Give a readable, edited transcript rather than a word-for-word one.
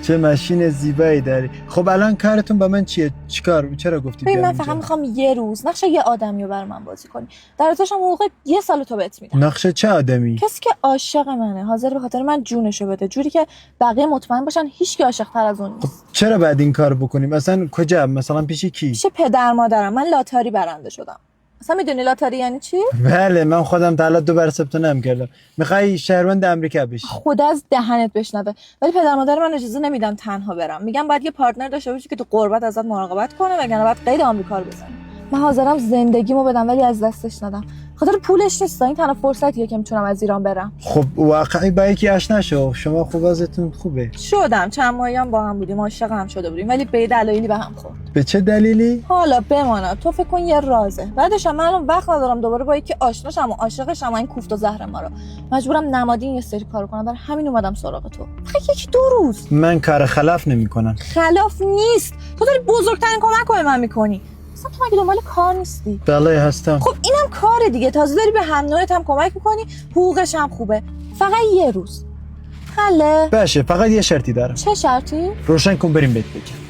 چه ماشین زیبایی داری. خب الان کارتون با من چیه؟ چرا گفتی ببین بیام من فقط اینجا؟ میخوام یه روز نقشه یه آدمی رو برای من بازی کنی. در ازاش هم حقوق یه سال تو بهت میدم. نقشه چه آدمی؟ کسی که عاشق منه، حاضر به خاطر من جونشو بده، جوری که بقیه مطمئن باشن هیچ کی عاشق تر از اون نیست. چرا بعد این کار بکنیم؟ اصلا کجا؟ مثلا پیش کی؟ پیش پدر مادرم. من لاتاری برنده شدم. اصلا میدونی لاتاری یعنی چی؟ بله من خودم تا حالا 2 بار ثبت نام کردم. میخوای شهروند امریکا بشی؟ خدا از دهنت بشنوه. ولی پدر مادر من اجازه نمیدن تنها برم. میگن باید یه پارتنر داشته باشی که تو غربت ازت مراقبت کنه، وگرنه باید قید آمریکا رو بزنی. من حاضرم زندگیمو بدم ولی از دستش ندم. خاطر پولش نیست، این تنها فرصتیه که میتونم از ایران برم. خب واقعا با یکی آشنا شو. شما خوب ازتون خوبه. شدم چند ماهی هم با هم بودیم، عاشق هم شده بودیم، ولی به دلایلی به هم خورد. به چه دلیلی؟ حالا بماند، تو فکر کن یه رازه. بعدش من الان وقت ندارم دوباره با یکی آشناشم و عاشقشم و این کوفت و زهر ما رو. مجبورم نمادین یه سری کارو کنم، برای همین اومدم سراغ تو. فقط یکی 2 روز. من کار خلاف نمی‌کنم. خلاف نیست. تو داری بزرگترین کمک رو به من میکنی. اصلا تو مگه دنبال کار نیستی؟ بله هستم. خب اینم کار دیگه، تازه داری به هم نوعت هم کمک میکنی، حقوقش هم خوبه. فقط یه روز. حله؟ باشه فقط یه شرطی دارم. چه شرطی؟ روشن کن بریم بهت بگم.